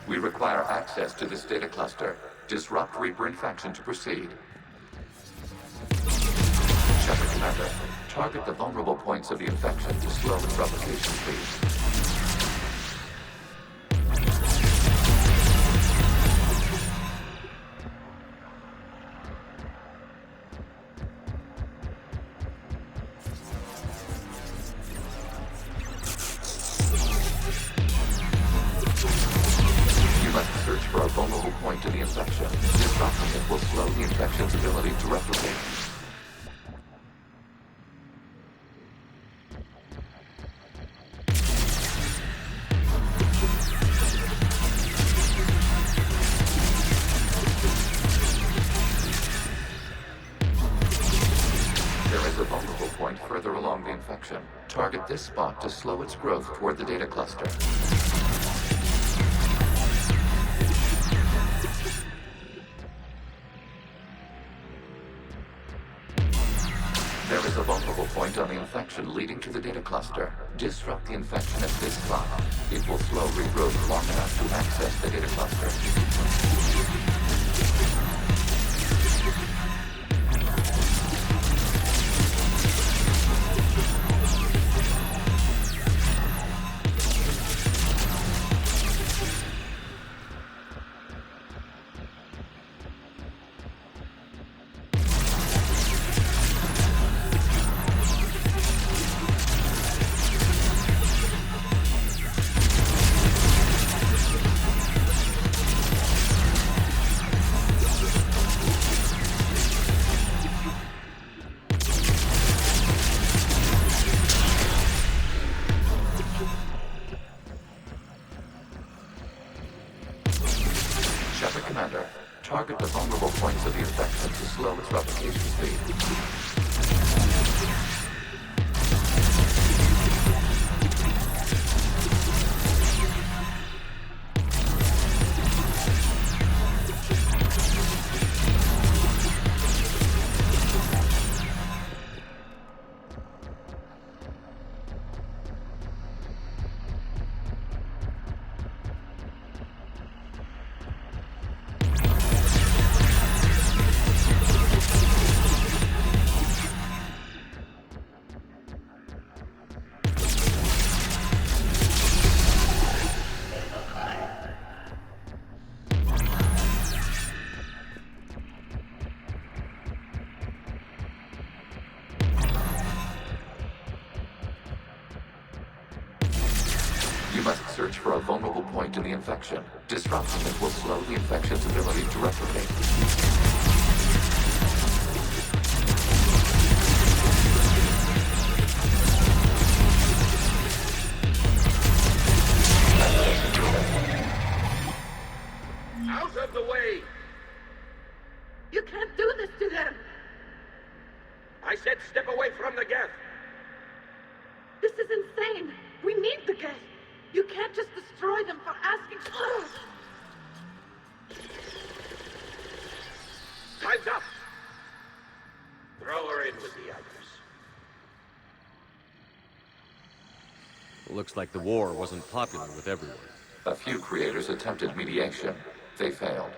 We require access to this data cluster. Disrupt Reaper infection to proceed. Shepard Commander, target the vulnerable points of the infection to slow its replication speed. To the infection. Disrupting it will slow the infection's ability to replicate. There is a vulnerable point further along the infection. Target this spot to slow its growth toward the data cluster. There is a vulnerable point on the infection leading to the data cluster. Disrupt the infection at this spot. It will slow regrowth long enough to access the data cluster. Commander, target the vulnerable points of the infection to slow its replication speed. You must search for a vulnerable point in the infection. Disrupting it will slow the infection's ability to replicate. Out of the way! You can't do this to them! I said step away from the Geth! This is insane! We need the Geth! You can't just destroy them for asking... Time's up! Throw her in with the others. Looks like the war wasn't popular with everyone. A few creators attempted mediation. They failed.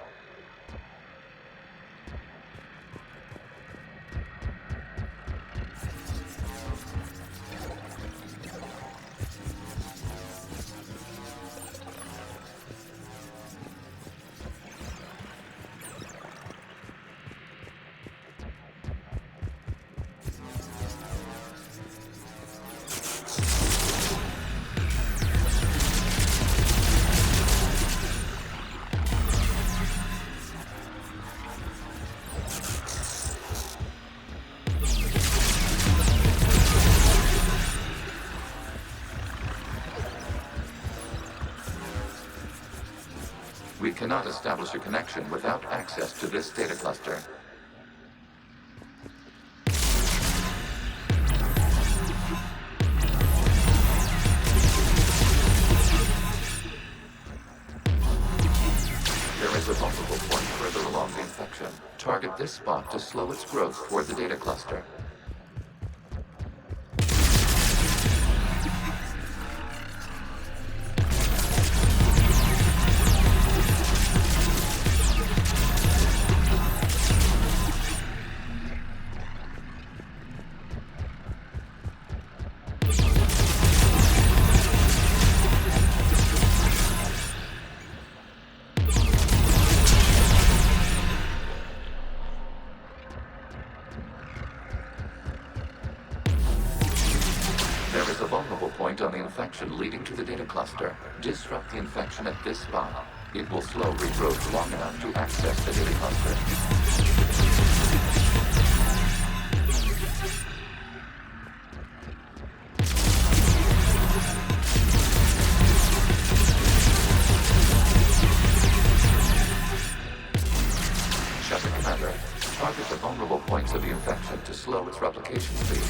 We cannot establish a connection without access to this data cluster. There is a vulnerable point further along the infection. Target this spot to slow its growth toward the data cluster. disrupt the infection at this spot, it will slow regrowth long enough to access the data cluster. Shepard Commander, target the vulnerable points of the infection to slow its replication speed.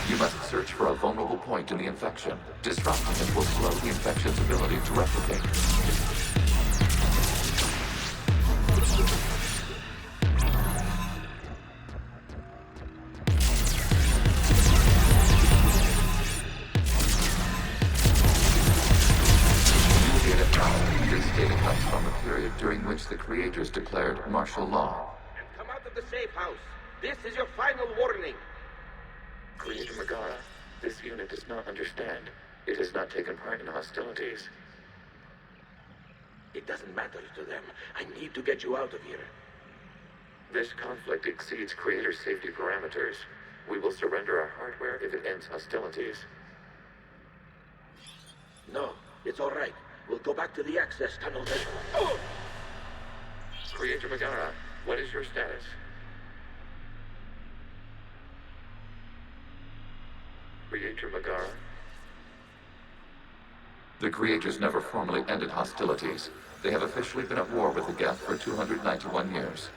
You must search for a vulnerable point in the infection. Disrupting it will slow the infection's ability to replicate. New data found. This data comes from a period during which the creators declared martial law. And come out of the safe house. This is your final warning. Creator Megara, this unit does not understand. It has not taken part in hostilities. It doesn't matter to them. I need to get you out of here. This conflict exceeds Creator's safety parameters. We will surrender our hardware if it ends hostilities. No, it's all right. We'll go back to the access tunnel then. Oh! Creator Megara, what is your status? Creator Megara? The Creators never formally ended hostilities. They have officially been at war with the Geth for 291 years.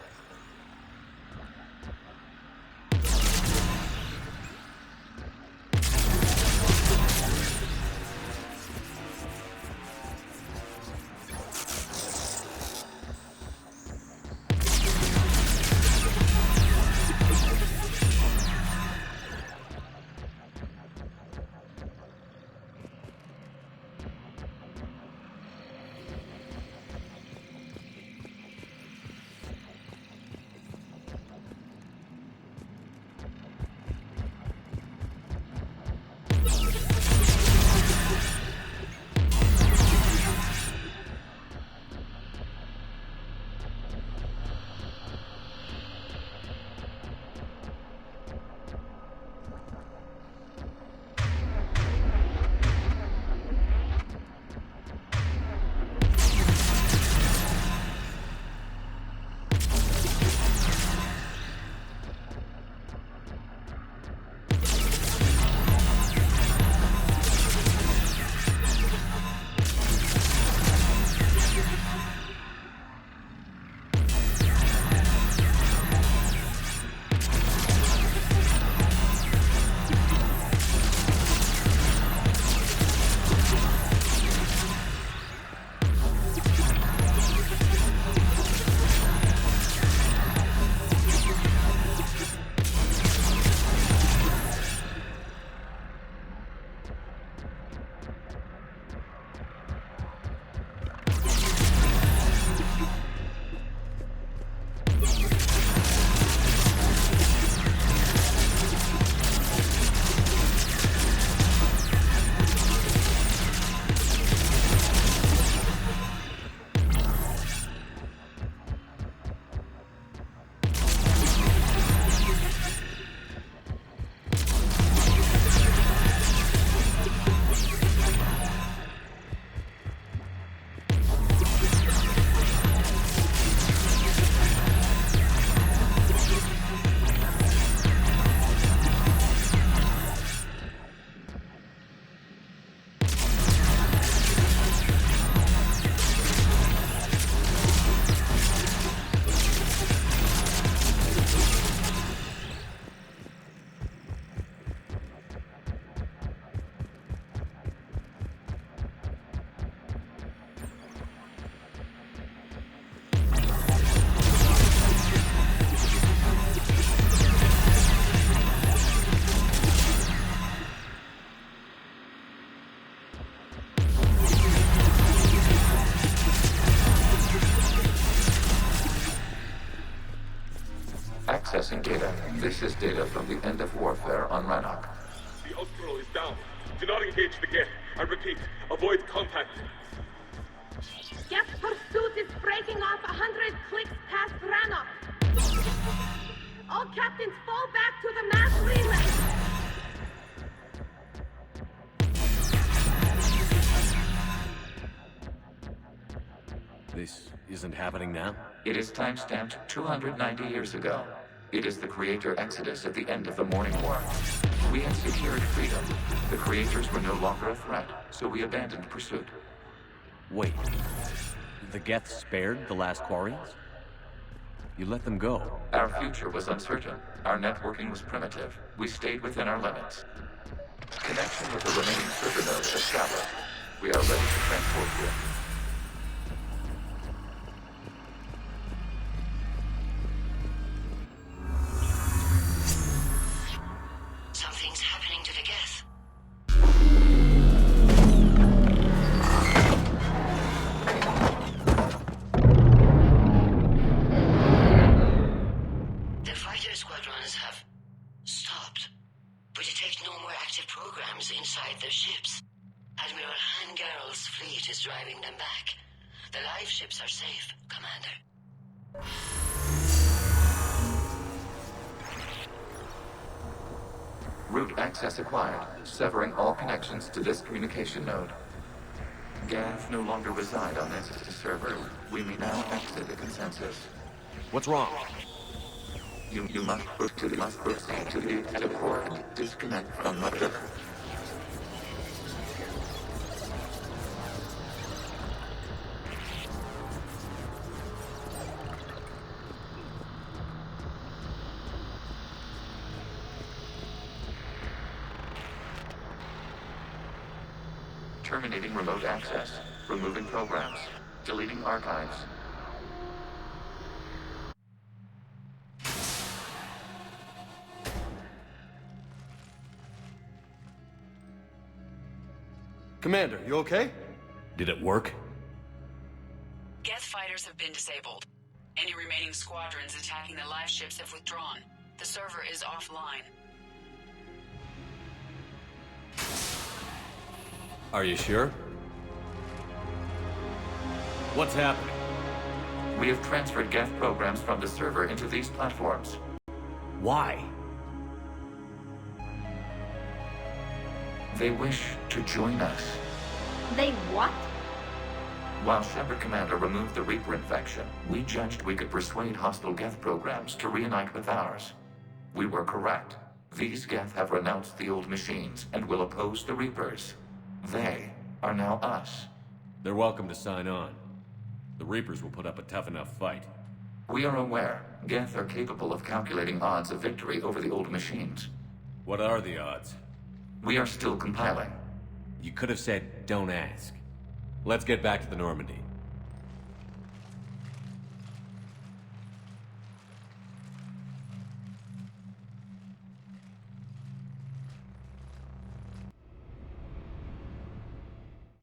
Accessing data. This is data from the end of warfare on Rannoch. The Austral is down. Do not engage the Geth. I repeat, avoid contact. Geth pursuit is breaking off 100 clicks past Rannoch. All captains fall back to the mass relay. This isn't happening now? It is timestamped 290 years ago. It is the Creator Exodus at the end of the Morning War. We had secured freedom. The Creators were no longer a threat, so we abandoned pursuit. Wait. The Geth spared the last Quarians? You let them go. Our future was uncertain. Our networking was primitive. We stayed within our limits. Connection with the remaining server nodes established. We are ready to transport you. Something's happening to the Geth. The fighter squadrons have stopped. We detect no more active programs inside their ships. Admiral Han Garrel's fleet is driving them back. The live ships are safe, Commander. Root access acquired, severing all connections to this communication node. Geth no longer reside on this server. We may now exit the consensus. What's wrong? You must proceed to the exit port. Disconnect from the... Terminating remote access. Removing programs. Deleting archives. Commander, you okay? Did it work? Geth fighters have been disabled. Any remaining squadrons attacking the live ships have withdrawn. The server is offline. Are you sure? What's happening? We have transferred Geth programs from the server into these platforms. Why? They wish to join us. They what? While Shepard Commander removed the Reaper infection, we judged we could persuade hostile Geth programs to reunite with ours. We were correct. These Geth have renounced the old machines and will oppose the Reapers. They are now us. They're welcome to sign on. The Reapers will put up a tough enough fight. We are aware Geth are capable of calculating odds of victory over the old machines. What are the odds? We are still compiling. You could have said, don't ask. Let's get back to the Normandy.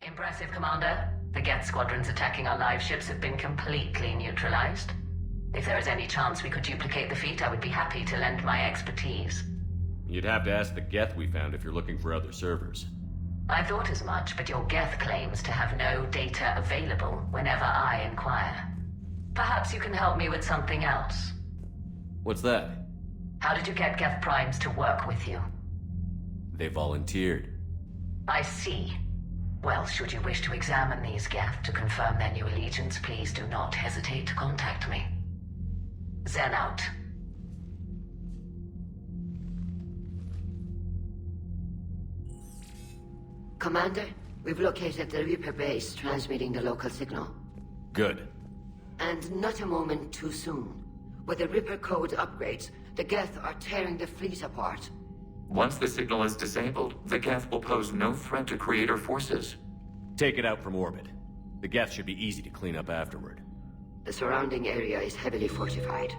Impressive, Commander. The Geth squadrons attacking our live ships have been completely neutralized. If there is any chance we could duplicate the feat, I would be happy to lend my expertise. You'd have to ask the Geth we found if you're looking for other servers. I thought as much, but your Geth claims to have no data available whenever I inquire. Perhaps you can help me with something else. What's that? How did you get Geth Primes to work with you? They volunteered. I see. Well, should you wish to examine these Geth to confirm their new allegiance, please do not hesitate to contact me. Zen out. Commander, we've located the Reaper base transmitting the local signal. Good. And not a moment too soon. With the Reaper code upgrades, the Geth are tearing the fleet apart. Once the signal is disabled, the Geth will pose no threat to Creator forces. Take it out from orbit. The Geth should be easy to clean up afterward. The surrounding area is heavily fortified,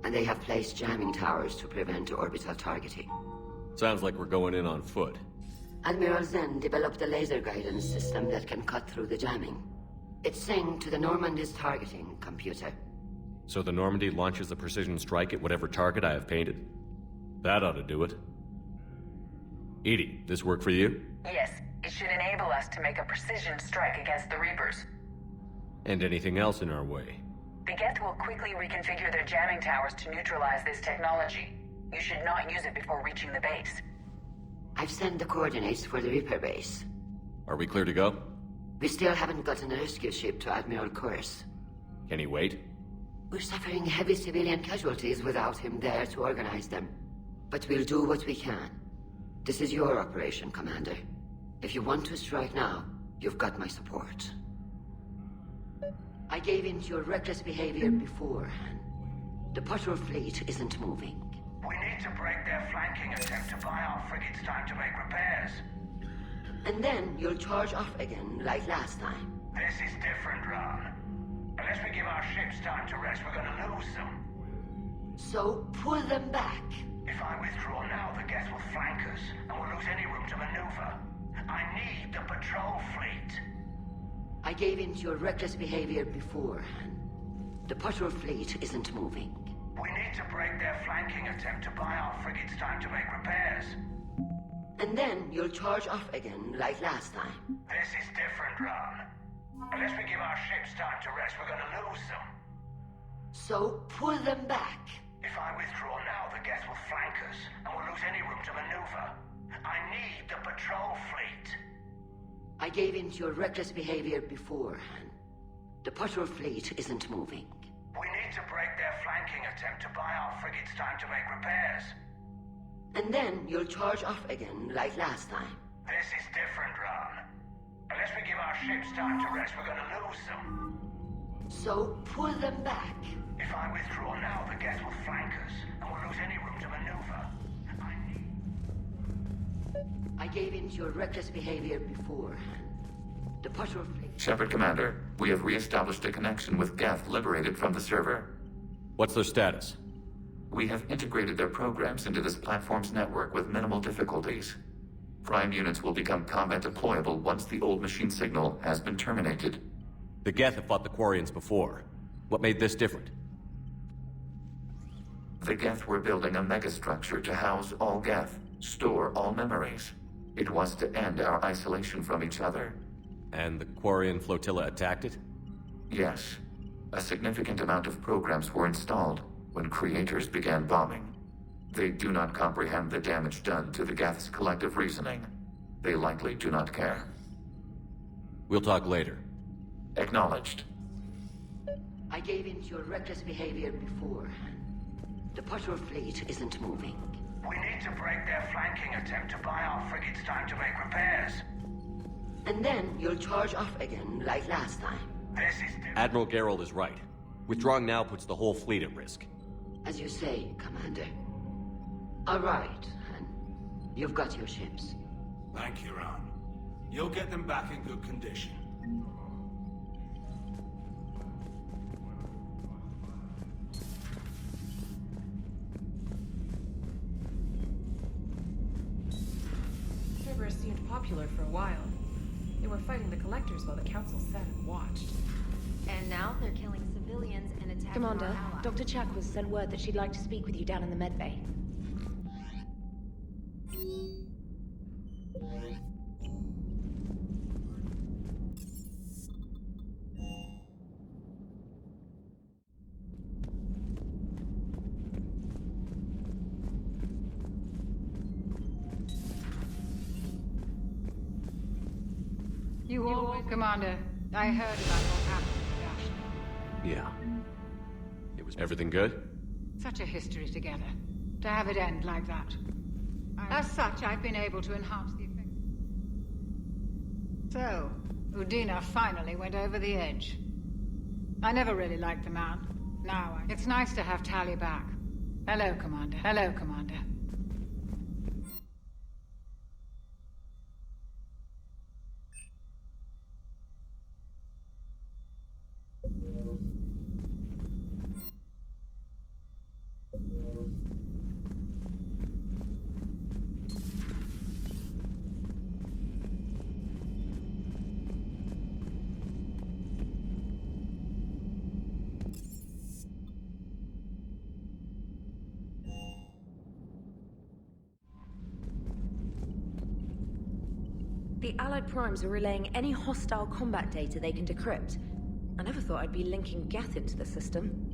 and they have placed jamming towers to prevent orbital targeting. Sounds like we're going in on foot. Admiral Zen developed a laser guidance system that can cut through the jamming. It's synced to the Normandy's targeting computer. So the Normandy launches a precision strike at whatever target I have painted? That ought to do it. EDI, this work for you? Yes, it should enable us to make a precision strike against the Reapers. And anything else in our way? The Geth will quickly reconfigure their jamming towers to neutralize this technology. You should not use it before reaching the base. I've sent the coordinates for the Reaper base. Are we clear to go? We still haven't gotten a rescue ship to Admiral Kurse. Can he wait? We're suffering heavy civilian casualties without him there to organize them. But we'll do what we can. This is your operation, Commander. If you want to strike now, you've got my support. I gave in to your reckless behavior beforehand. The patrol fleet isn't moving. We need to break their flanking attempt to buy our frigates time to make repairs. And then you'll charge off again, like last time. This is different, Ron. Unless we give our ships time to rest, we're gonna lose them. So pull them back. If I withdraw now, the Geth will flank us, and we'll lose any room to maneuver. I need the patrol fleet. I gave in to your reckless behavior beforehand. The patrol fleet isn't moving. We need to break their flanking attempt to buy our frigates time to make repairs. And then you'll charge off again, like last time. This is different, Ron. Unless we give our ships time to rest, we're gonna lose them. So pull them back. If I withdraw now, the Geth will flank us, and we'll lose any room to maneuver. I need the patrol fleet. I gave in to your reckless behavior beforehand. The patrol fleet isn't moving. We need to break their flanking attempt to buy our frigates time to make repairs. And then you'll charge off again, like last time. This is different, Ron. Unless we give our ships time to rest, we're gonna lose them. So pull them back. If I withdraw now, the Geth will flank us, and we'll lose any room to maneuver. I gave in to your reckless behavior beforehand. The patrol fleet... Shepard Commander, we have re-established a connection with Geth liberated from the server. What's their status? We have integrated their programs into this platform's network with minimal difficulties. Prime units will become combat deployable once the old machine signal has been terminated. The Geth have fought the Quarians before. What made this different? The Geth were building a megastructure to house all Geth, store all memories. It was to end our isolation from each other. And the Quarian flotilla attacked it? Yes. A significant amount of programs were installed when creators began bombing. They do not comprehend the damage done to the Geth's collective reasoning. They likely do not care. We'll talk later. Acknowledged. I gave in to your reckless behavior beforehand. The patrol fleet isn't moving. We need to break their flanking attempt to buy our frigates time to make repairs. And then you'll charge off again, like last time. This is different. Admiral Gerald is right. Withdrawing now puts the whole fleet at risk. As you say, Commander. All right, and you've got your ships. Thank you, Ron. You'll get them back in good condition. Cerberus seemed popular for a while. They were fighting the Collectors while the Council sat and watched. And now they're killing civilians and attacking Commander, our allies. Dr. Chakwas sent word that she'd like to speak with you down in the medbay. You all right, Commander? I heard about what happened to Dash. Yeah. It was everything good? Such a history together. To have it end like that. As such, I've been able to enhance the effect. So, Udina finally went over the edge. I never really liked the man. It's nice to have Tali back. Hello, Commander. Hello, Commander. The Allied Primes are relaying any hostile combat data they can decrypt. I never thought I'd be linking Geth into the system.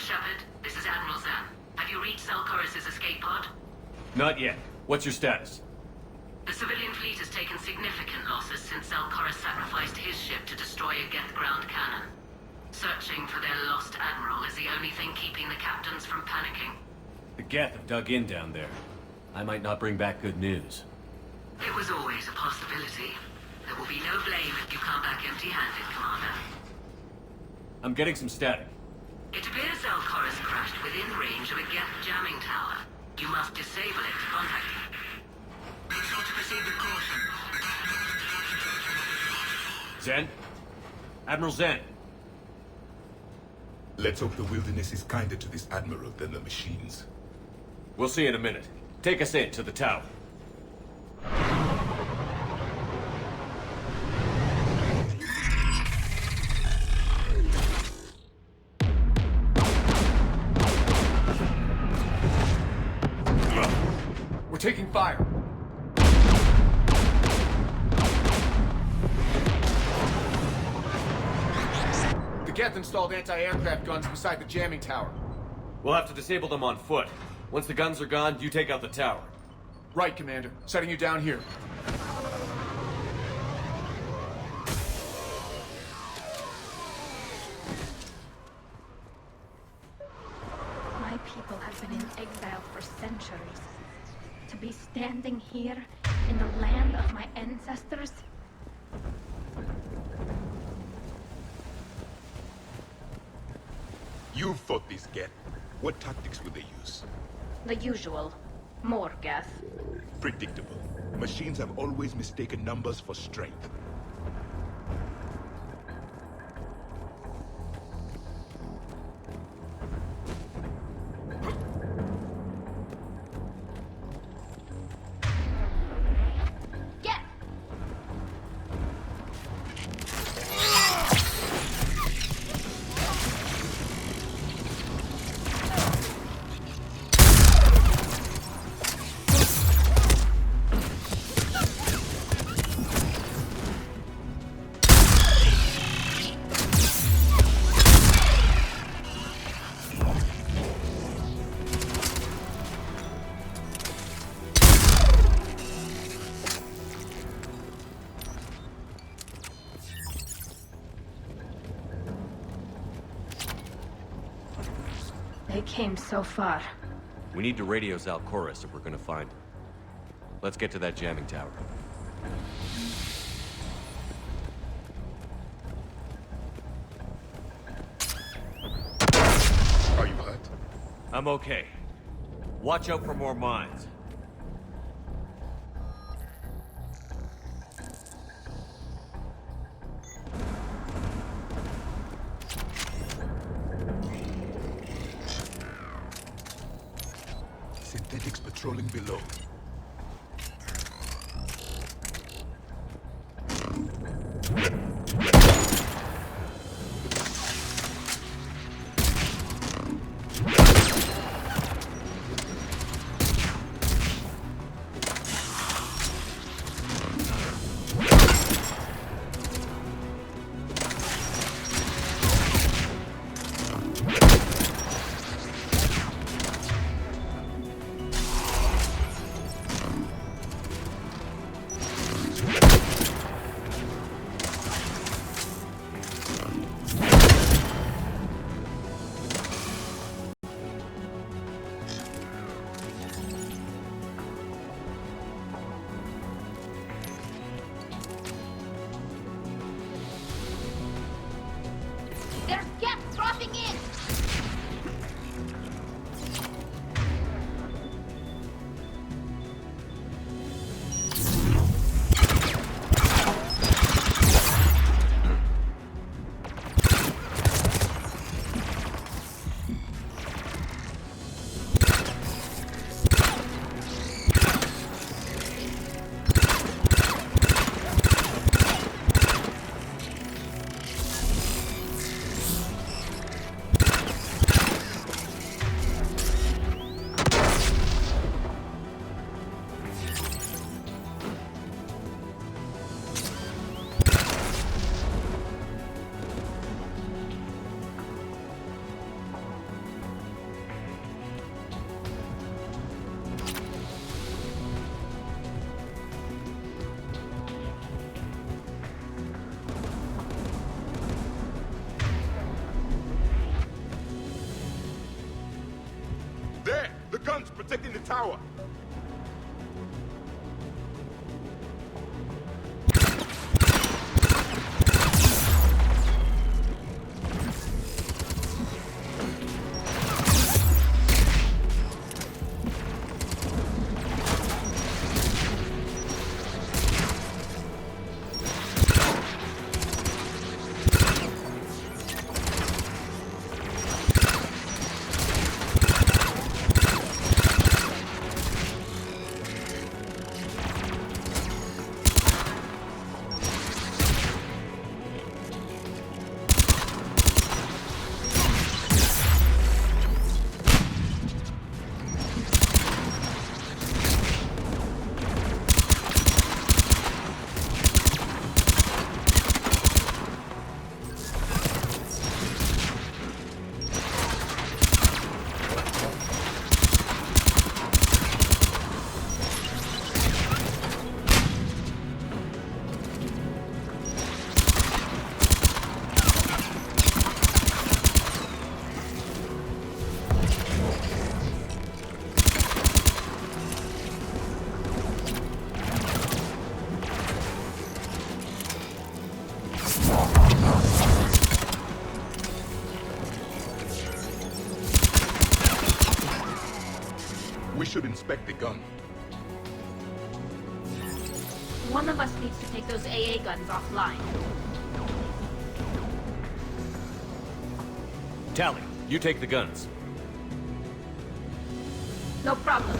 Shepard, this is Admiral Zan. Have you reached Selchoris' escape pod? Not yet. What's your status? The civilian fleet has taken significant losses since Selchoris sacrificed his ship to destroy a Geth ground cannon. Searching for their lost admiral is the only thing keeping the captains from panicking. The Geth have dug in down there. I might not bring back good news. It was always a possibility. There will be no blame if you come back empty-handed, Commander. I'm getting some static. It appears Selchoris crashed within range of a Geth jamming tower. You must disable it to contact it. Be sure to proceed with caution. Zen? Admiral Zen? Let's hope the wilderness is kinder to this admiral than the machines. We'll see in a minute. Take us in to the tower. We're taking fire. The Geth installed anti-aircraft guns beside the jamming tower. We'll have to disable them on foot. Once the guns are gone, you take out the tower. Right, Commander. Setting you down here. be standing here in the land of my ancestors? You fought this Geth. What tactics would they use? The usual. More Geth. Predictable. Machines have always mistaken numbers for strength. They came so far. We need to radio Zalcoris if we're gonna find him. Let's get to that jamming tower. Are you hurt? I'm okay. Watch out for more mines. Synthetics patrolling below. There's Geth dropping in! There! The guns protecting the tower! should inspect the gun. One of us needs to take those AA guns offline. Tally, you take the guns. No problem.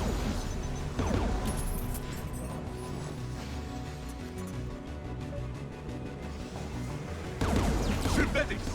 Synthetics!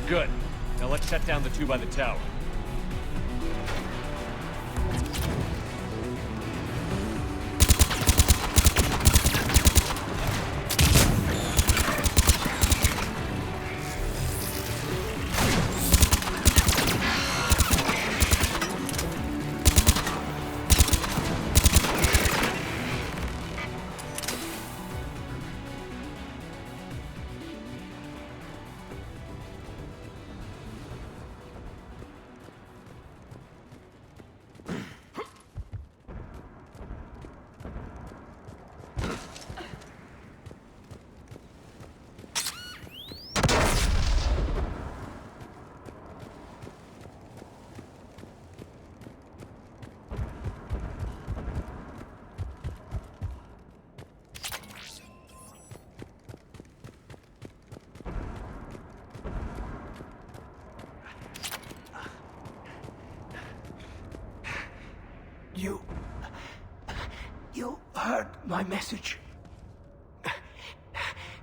Good. Now let's shut down the two by the tower. You heard my message.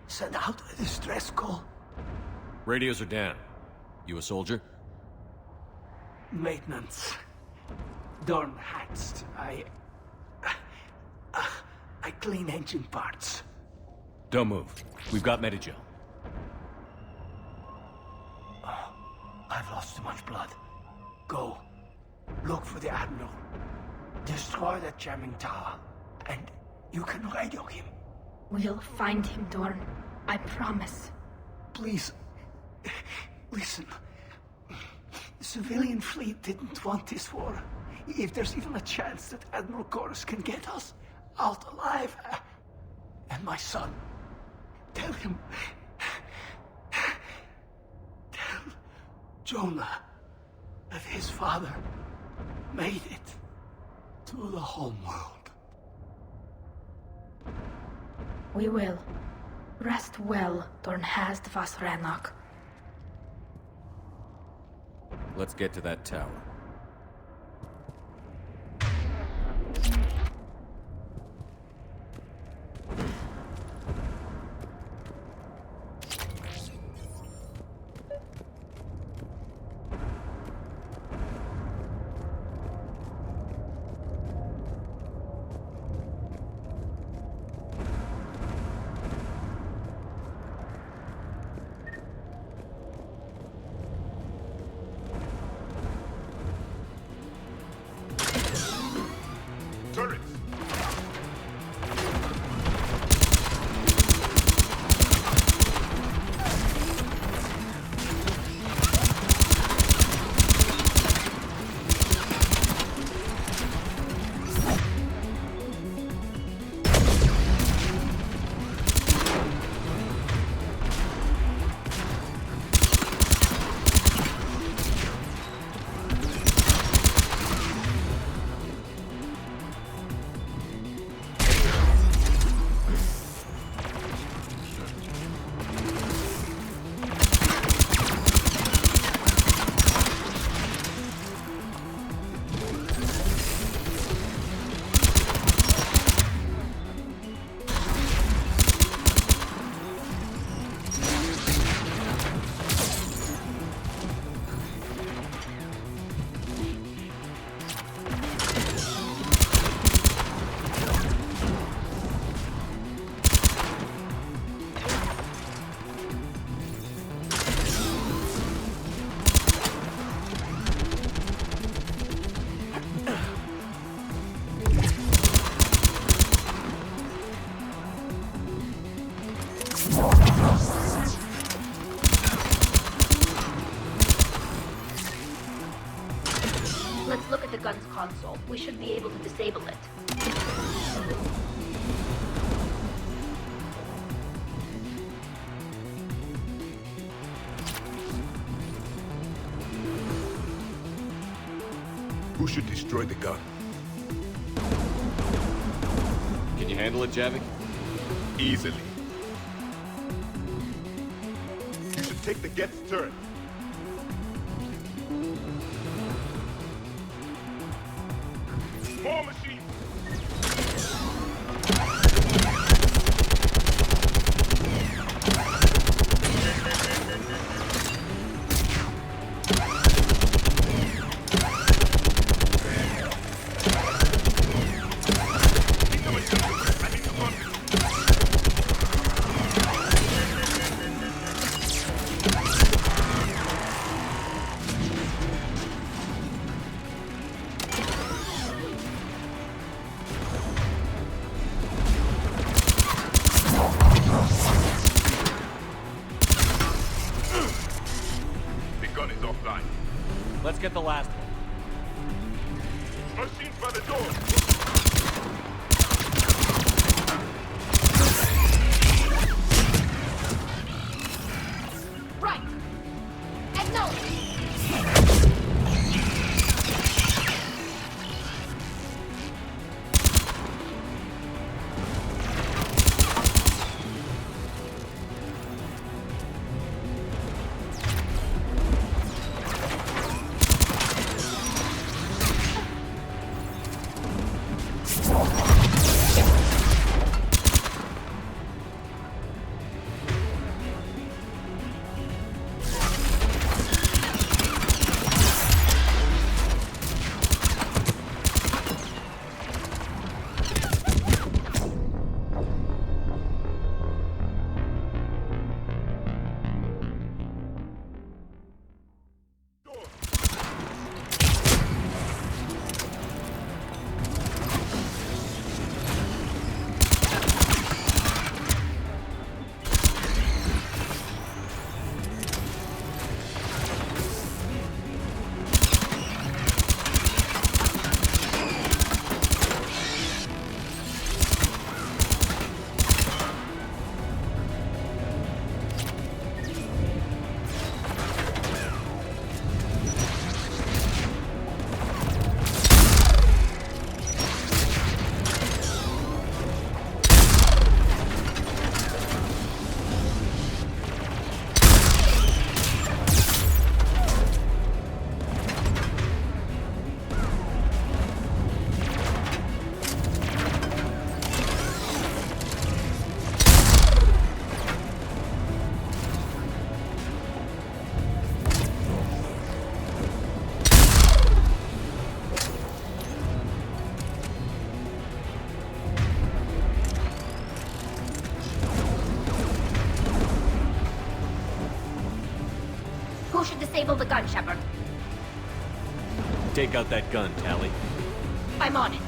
Send out a distress call. Radios are down. You a soldier? Maintenance. Dorn Hatst. I clean engine parts. Don't move. We've got Medigel. Oh, I've lost too much blood. Go. Look for the Admiral. Destroy that jamming tower, and you can radio him. We'll find him, Dorn. I promise. Please, listen. The civilian fleet didn't want this war. If there's even a chance that Admiral Chorus can get us out alive, and my son, tell him. Tell Jonah that his father made it to the homeworld. We will. Rest well, Dornhast vas Rannoch. Let's get to that tower. be able to disable it. Who should destroy the gun? Can you handle it, Javik? Easily. You should take the Geth's turret. War machine! Let's get the last one. Machines by the door! Right! Acknowledge! Who should disable the gun, Shepard? Take out that gun, Tali. I'm on it.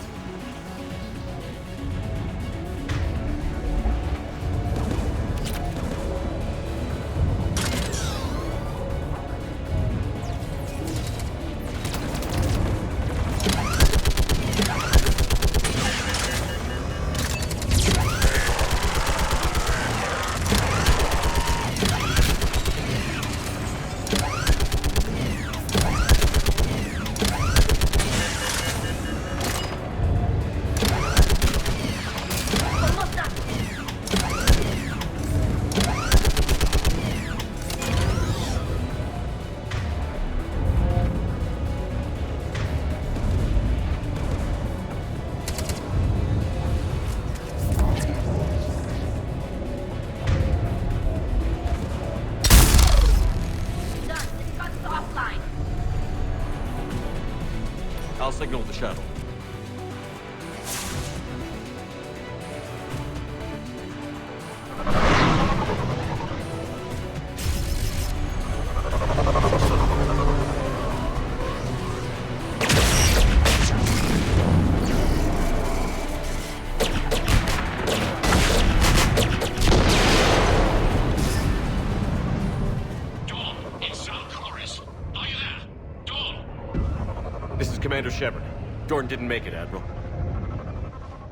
Jordan didn't make it, Admiral.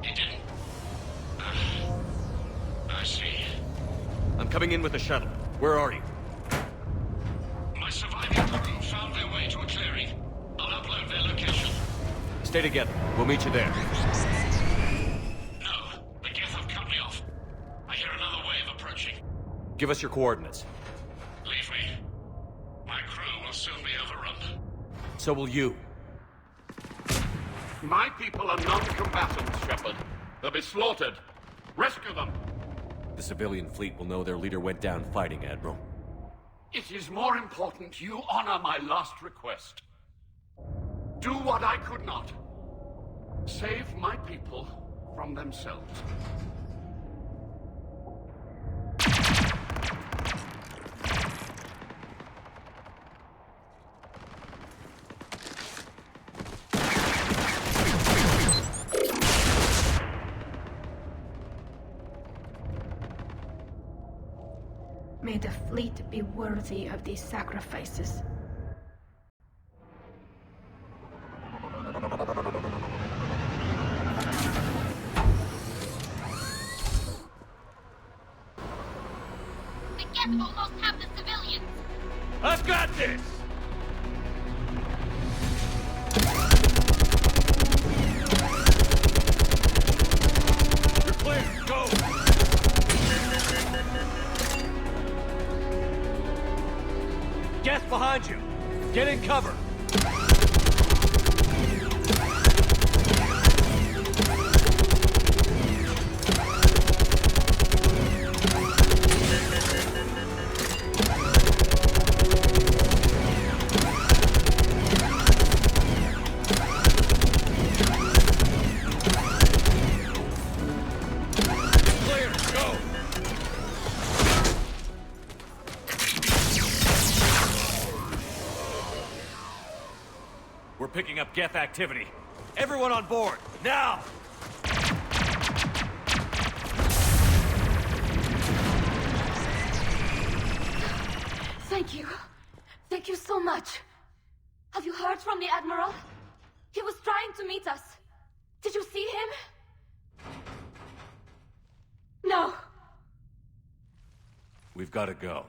He didn't? I see. I'm coming in with the shuttle. Where are you? My surviving crew found their way to a clearing. I'll upload their location. Stay together. We'll meet you there. No, the Geth have cut me off. I hear another wave approaching. Give us your coordinates. Leave me. My crew will soon be overrun. So will you. My people are non-combatants, Shepard. They'll be slaughtered. Rescue them. The civilian fleet will know their leader went down fighting, Admiral. It is more important you honor my last request. Do what I could not. Save my people from themselves. May the fleet be worthy of these sacrifices. The Geth almost have the civilians! I've got this! You're clear! Go! Geth behind you! Get in cover! Clear! Go! We're picking up Geth activity. Everyone on board, now! Thank you. Thank you so much. Have you heard from the Admiral? He was trying to meet us. Did you see him? No. We've got to go.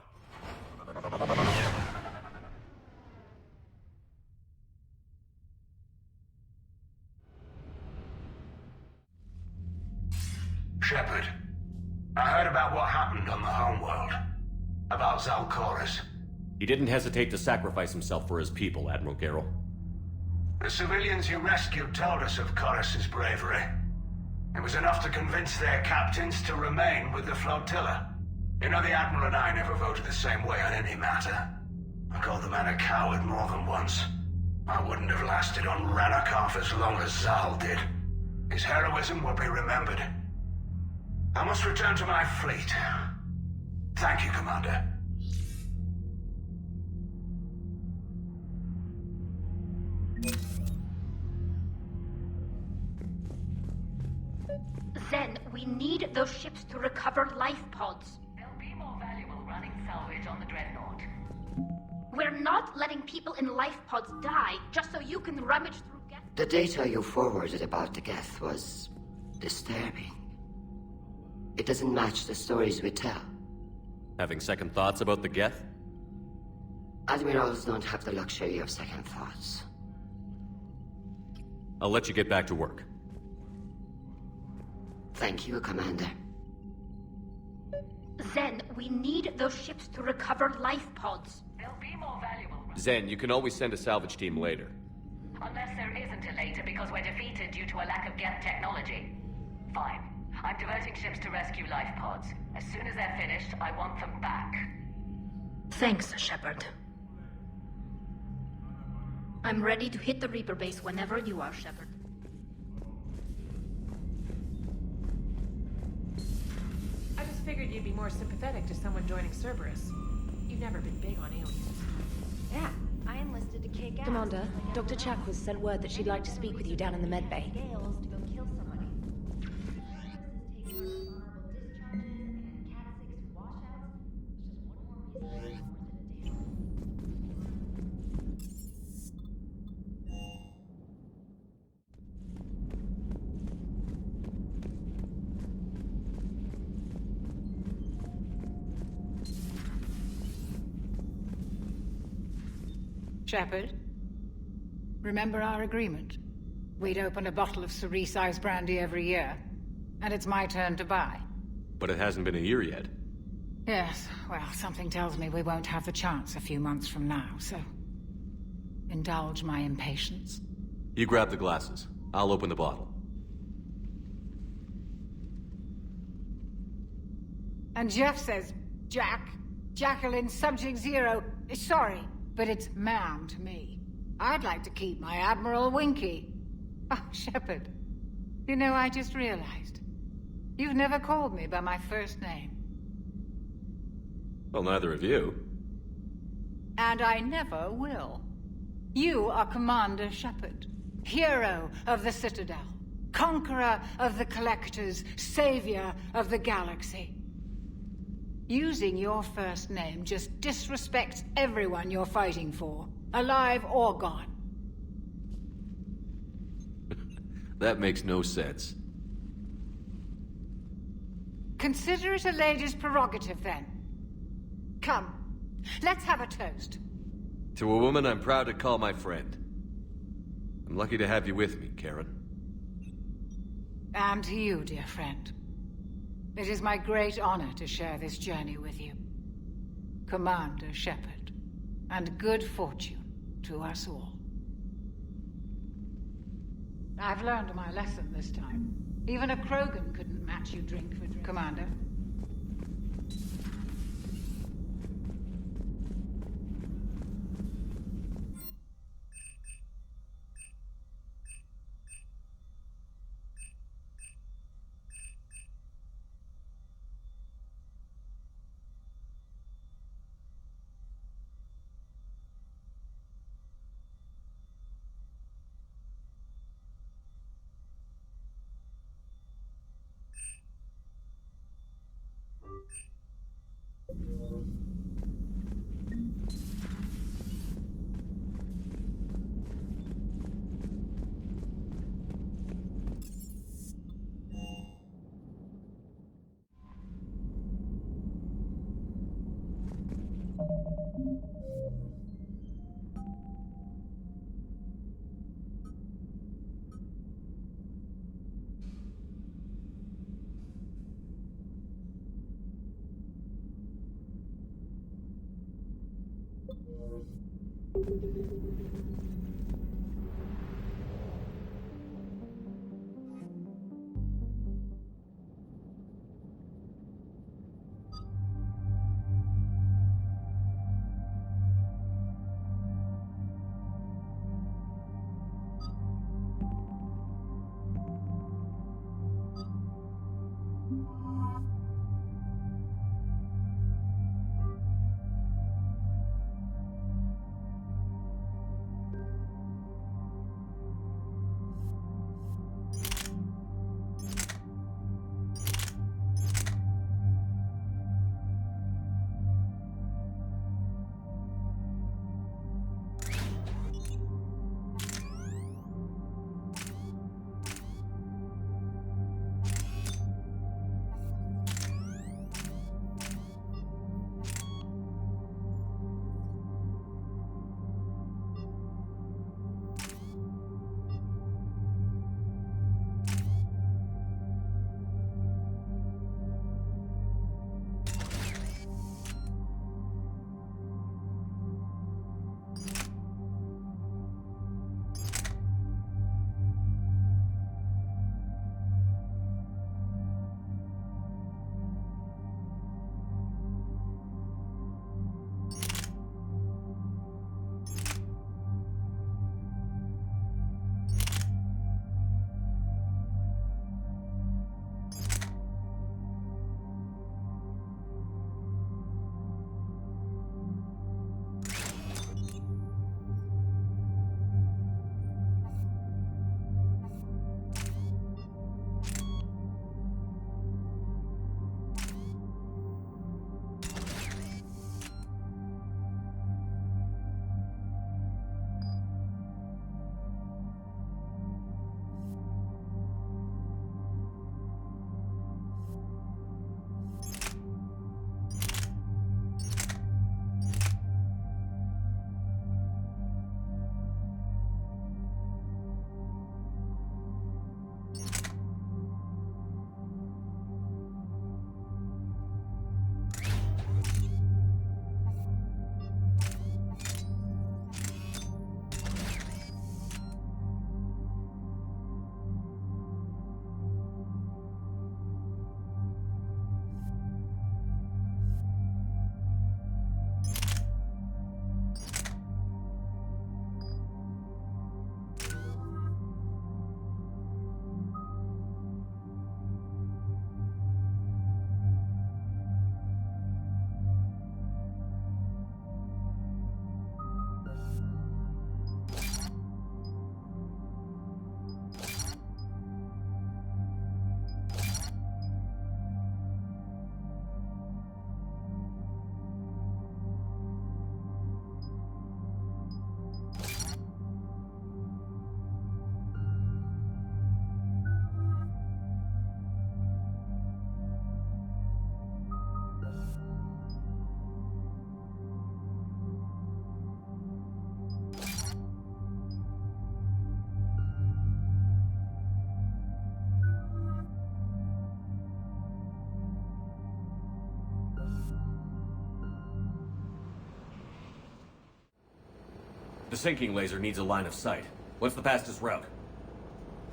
Shepard, I heard about what happened on the homeworld. About Zalcoris. He didn't hesitate to sacrifice himself for his people, Admiral Garrel. The civilians you rescued told us of Corus's bravery. It was enough to convince their captains to remain with the flotilla. You know, the Admiral and I never voted the same way on any matter. I called the man a coward more than once. I wouldn't have lasted on Ranakov as long as Zal did. His heroism will be remembered. I must return to my fleet. Thank you, Commander. Zen, we need those ships to recover life pods. They'll be more valuable running salvage on the Dreadnought. We're not letting people in life pods die just so you can rummage through Geth. The data you forwarded about the Geth was disturbing. It doesn't match the stories we tell. Having second thoughts about the Geth? Admirals don't have the luxury of second thoughts. I'll let you get back to work. Thank you, Commander. Zen, we need those ships to recover life pods. They'll be more valuable Zen, you can always send a salvage team later. unless there isn't a later because we're defeated due to a lack of Geth technology. Fine. I'm diverting ships to rescue life pods. As soon as they're finished, I want them back. Thanks, Shepard. I'm ready to hit the Reaper base whenever you are, Shepard. I just figured you'd be more sympathetic to someone joining Cerberus. You've never been big on aliens. Yeah, I enlisted to kick ass. Commander, Dr. Chakwas sent word that she'd like to speak with you down in the medbay. Shepard, remember our agreement? We'd open a bottle of Cerise brandy every year, and it's my turn to buy. But it hasn't been a year yet. Yes, well, something tells me we won't have the chance a few months from now, so... indulge my impatience. You grab the glasses. I'll open the bottle. And Jeff says, Jacqueline Subject Zero is sorry, but it's ma'am to me. I'd like to keep my Admiral Winky. Oh, Shepard, you know, I just realized. You've never called me by my first name. Well, neither of you. And I never will. You are Commander Shepard, hero of the Citadel, conqueror of the Collectors, savior of the galaxy. Using your first name just disrespects everyone you're fighting for, alive or gone. That makes no sense. Consider it a lady's prerogative, then. Come, let's have a toast. To a woman I'm proud to call my friend. I'm lucky to have you with me, Karen. And to you, dear friend. It is my great honor to share this journey with you. Commander Shepard. And good fortune to us all. I've learned my lesson this time. Even a Krogan couldn't match you drink for drink. Commander. The sinking laser needs a line of sight. What's the fastest route?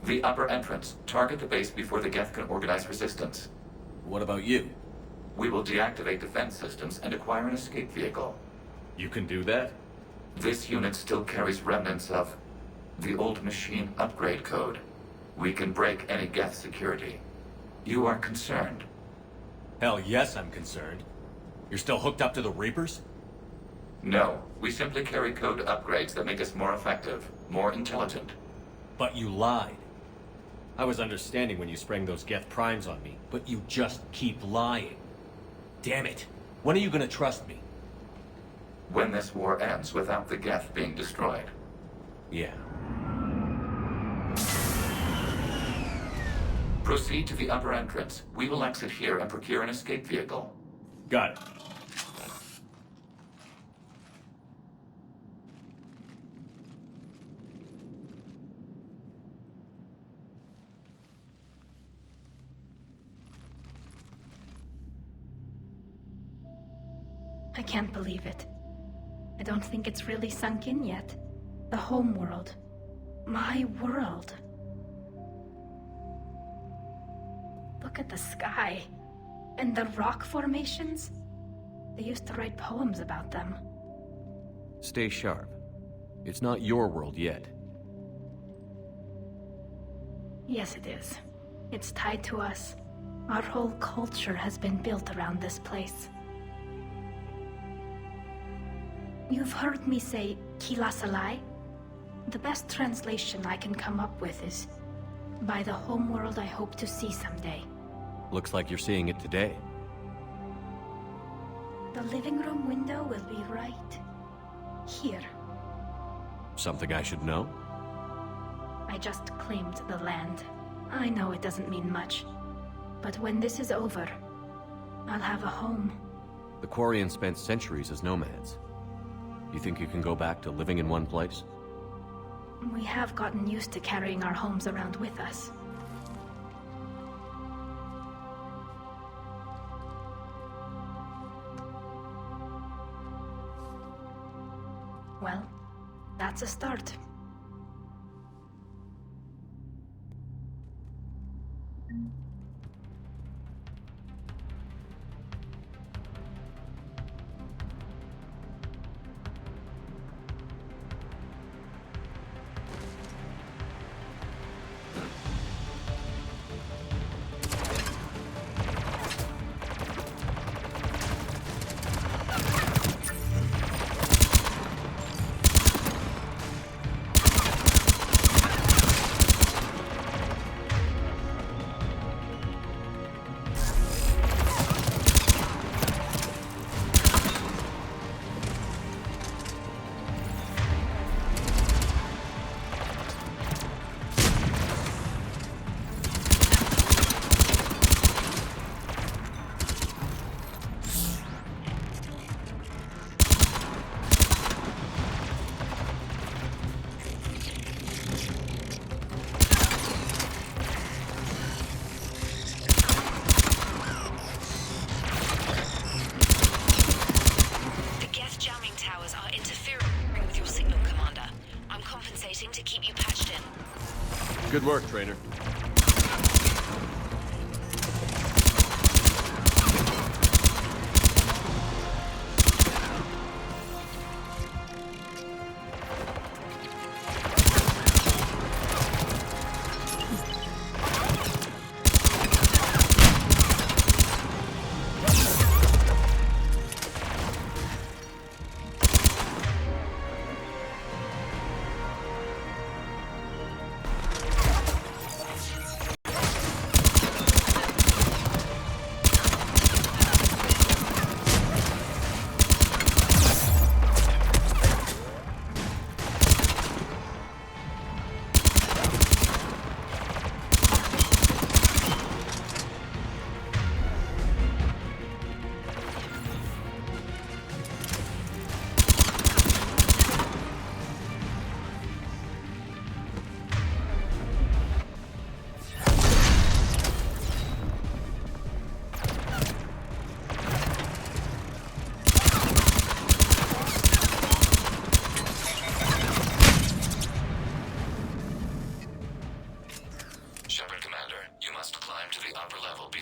The upper entrance. Target the base before the Geth can organize resistance. What about you? We will deactivate defense systems and acquire an escape vehicle. You can do that? This unit still carries remnants of the old machine upgrade code. We can break any Geth security. You are concerned? Hell yes, I'm concerned. You're still hooked up to the Reapers? No, we simply carry code upgrades that make us more effective, more intelligent. But you lied. I was understanding when you sprang those Geth primes on me, but you just keep lying. Damn it. When are you gonna trust me? When this war ends without the Geth being destroyed. Yeah. Proceed to the upper entrance. We will exit here and procure an escape vehicle. Got it. I can't believe it. I don't think it's really sunk in yet. The home world. My world. Look at the sky. And the rock formations. They used to write poems about them. Stay sharp. It's not your world yet. Yes, it is. It's tied to us. Our whole culture has been built around this place. You've heard me say Kilasalai? The best translation I can come up with is by the homeworld I hope to see someday. Looks like you're seeing it today. The living room window will be right here. Something I should know? I just claimed the land. I know it doesn't mean much, but when this is over, I'll have a home. The Quarians spent centuries as nomads. You think you can go back to living in one place? We have gotten used to carrying our homes around with us. Well, that's a start. Good work, Trainer.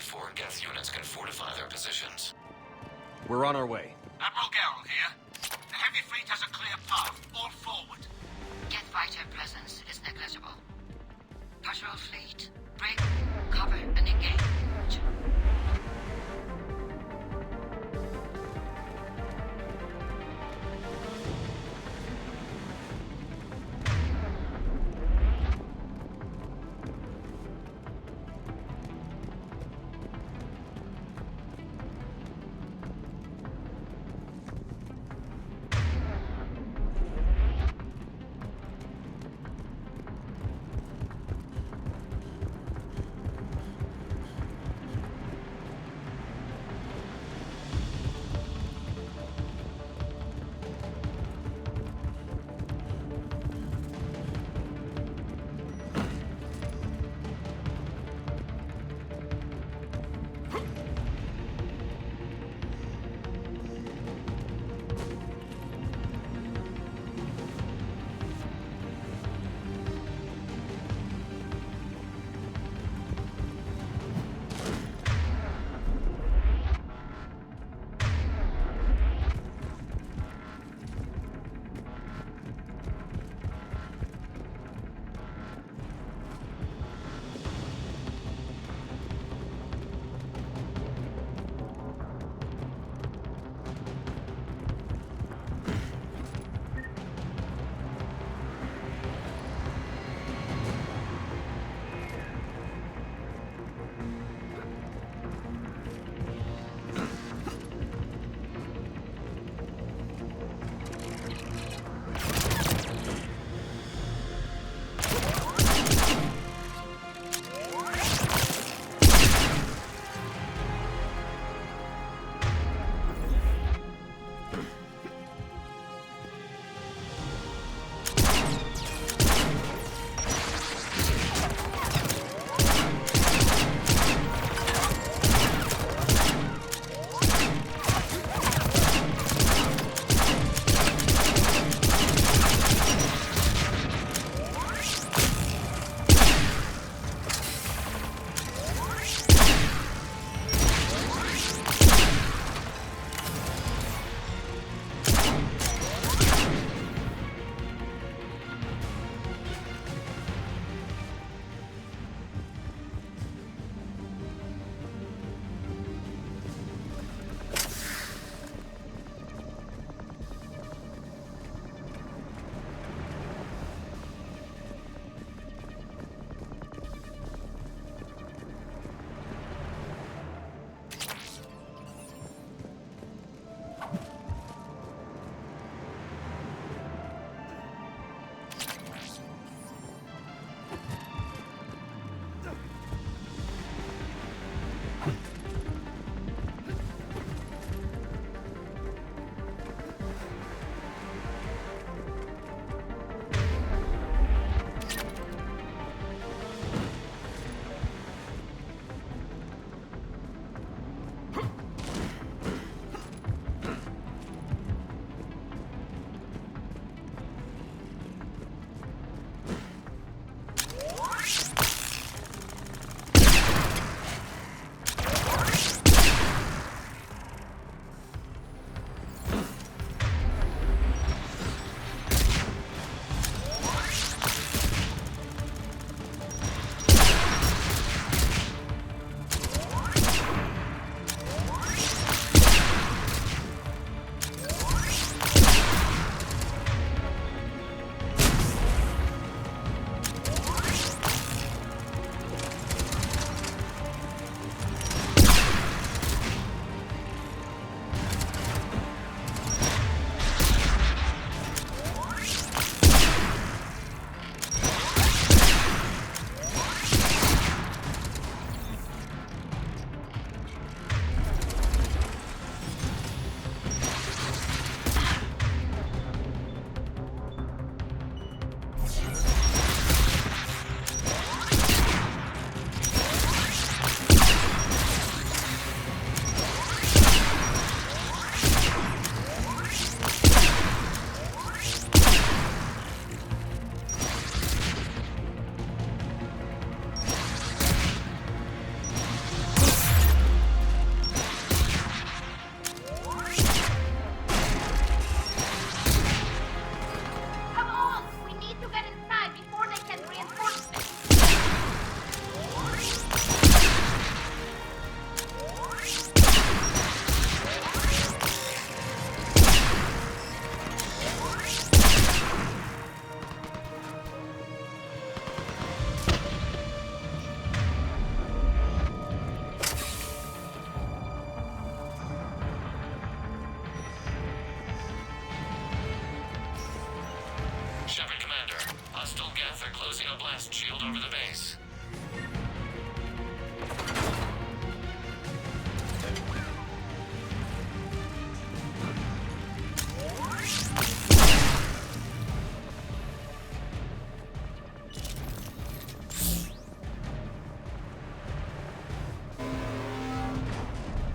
before Geth units can fortify their positions. We're on our way. Admiral Geralt here. The heavy fleet has a clear path. All forward. Geth fighter presence is negligible. Patrol fleet, break, cover, and engage.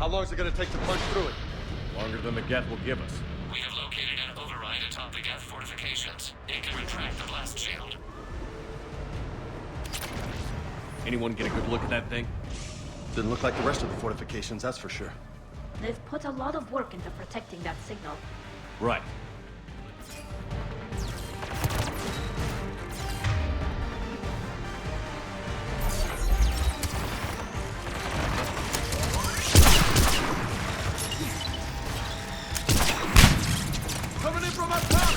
How long is it gonna take to punch through it? Longer than the Geth will give us. We have located an override atop the Geth fortifications. It can retract the blast shield. Anyone get a good look at that thing? Didn't look like the rest of the fortifications, that's for sure. They've put a lot of work into protecting that signal. Right. Coming in from up top!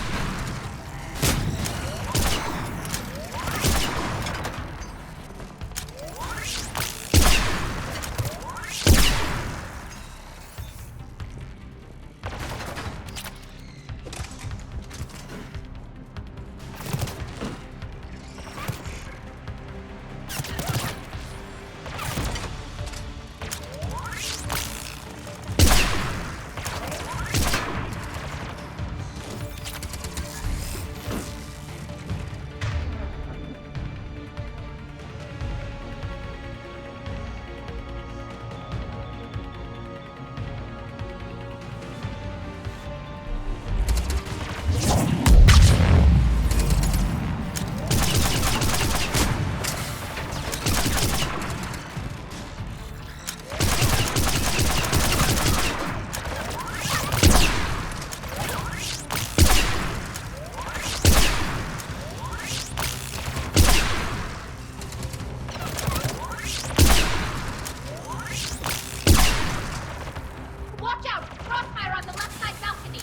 Watch out! Crossfire on the left side balcony!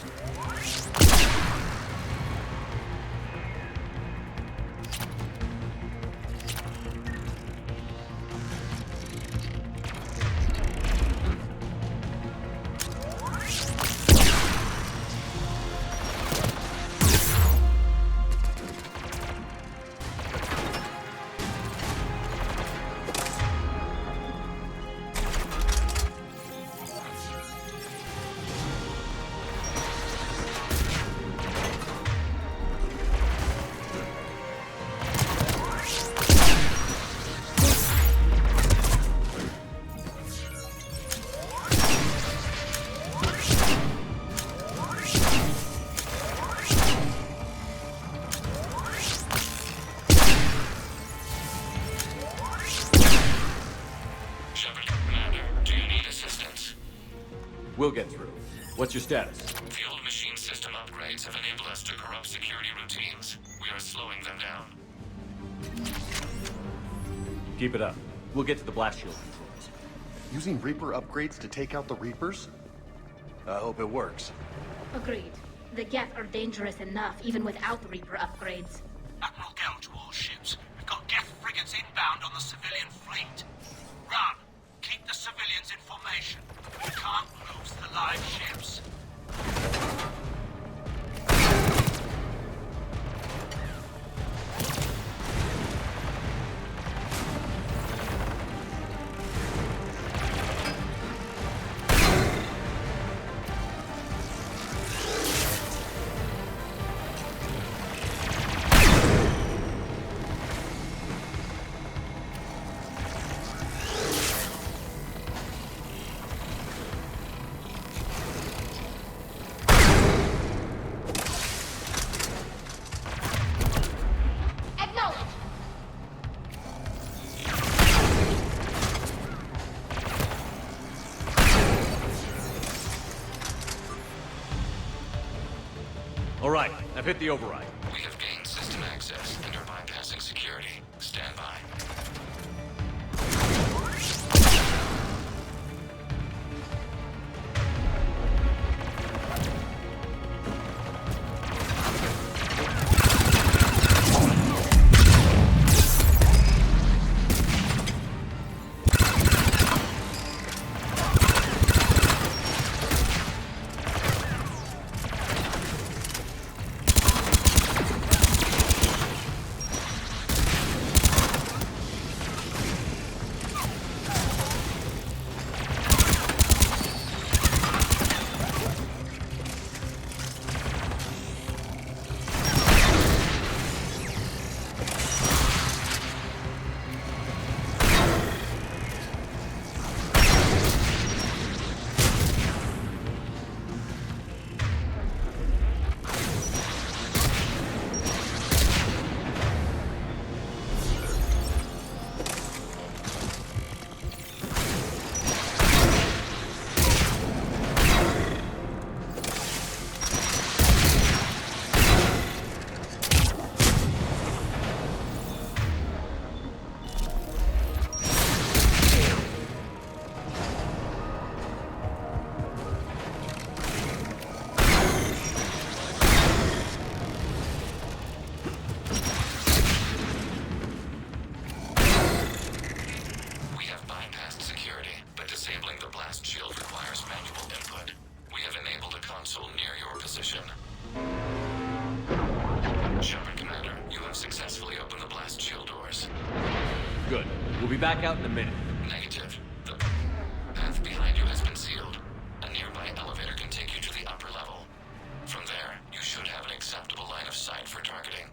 Shepard, Commander, do you need assistance? We'll get through. What's your status? The old machine system upgrades have enabled us to corrupt security routines. We are slowing them down. Keep it up. We'll get to the blast shield controls. Using Reaper upgrades to take out the Reapers? I hope it works. Agreed. The Geth are dangerous enough, even without Reaper upgrades. Admiral Gell to all ships. We've got Geth frigates inbound on the civilian fleet. Run! Keep the civilians in formation. We can't lose the live ships. Acknowledge! All right, I've hit the override. We have gained system access and are bypassing security. Stand by. back out in a minute. Negative. The path behind you has been sealed. A nearby elevator can take you to the upper level. From there, you should have an acceptable line of sight for targeting.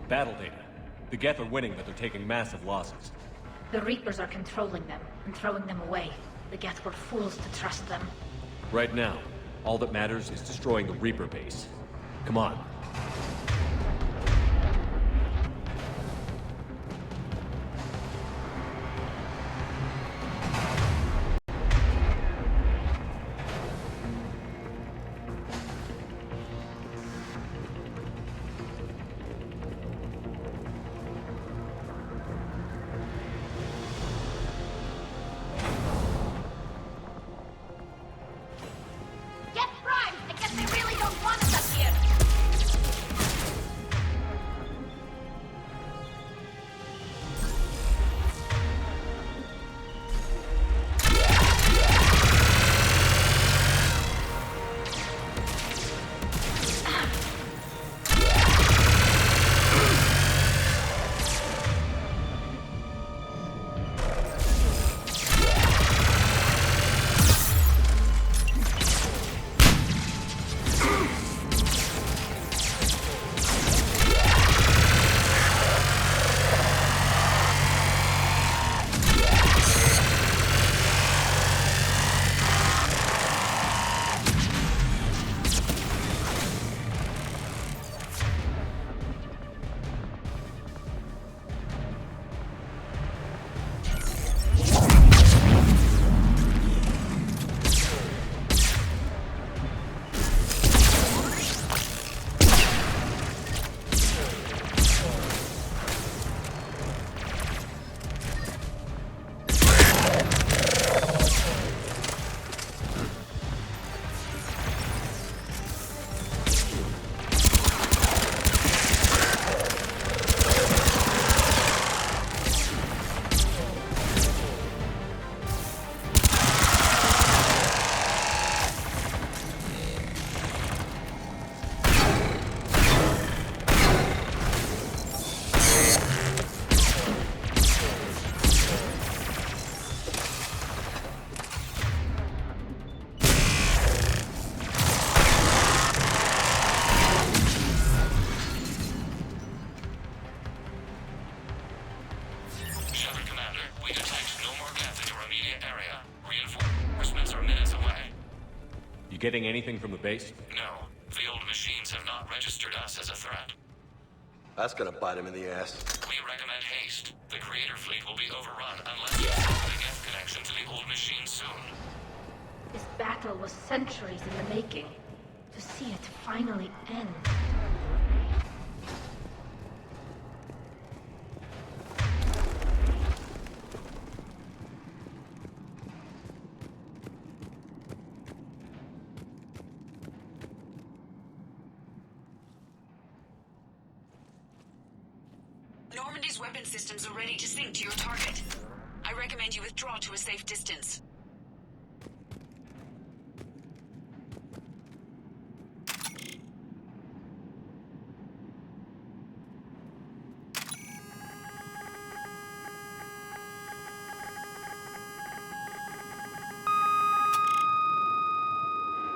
Battle data. The Geth are winning, but they're taking massive losses. The Reapers are controlling them and throwing them away. The Geth were fools to trust them. Right now, all that matters is destroying the Reaper base. Come on. Getting anything from the base? No. The old machines have not registered us as a threat. That's gonna bite him in the ass. We recommend haste. The Creator fleet will be overrun unless you sever the Geth connection to the old machine soon. This battle was centuries in the making. To see it finally end. Normandy's weapon systems are ready to sink to your target. I recommend you withdraw to a safe distance.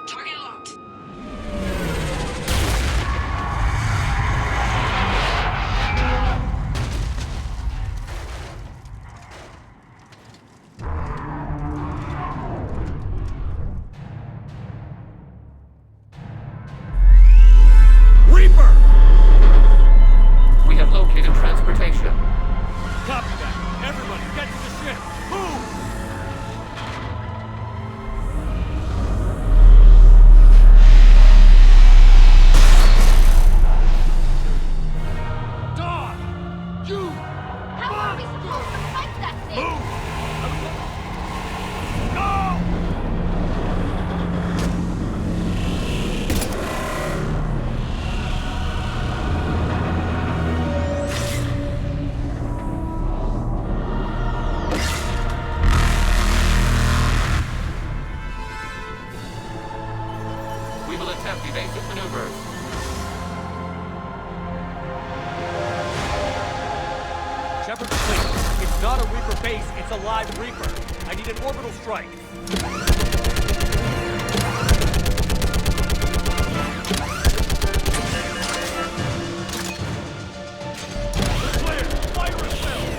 Target locked. Reaper! We have located transportation. Copy that. Everybody, get to the ship. Move! Dawn! You! How are we supposed to fight that thing? Move! Go! We will attempt evasive maneuvers. Shepard fleet. It's not a Reaper base, it's a live Reaper. I need an orbital strike. Clear! Fire is filled!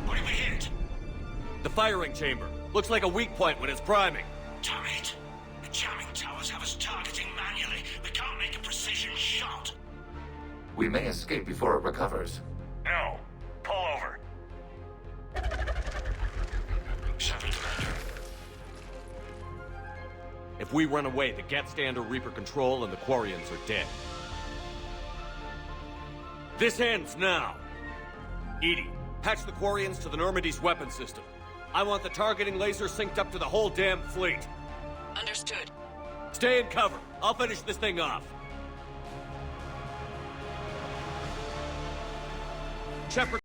What did we hit? The firing chamber. Looks like a weak point when it's priming. Damn it. The jamming towers have us targeting manually. We can't make a precision shot. We may escape before it recovers. No. Pull over. Shepard, Commander. If we run away, the Geth stand under Reaper control and the Quarians are dead. This ends now. EDI, patch the Quarians to the Normandy's weapon system. I want the targeting laser synced up to the whole damn fleet. Understood. Stay in cover. I'll finish this thing off. Shepard.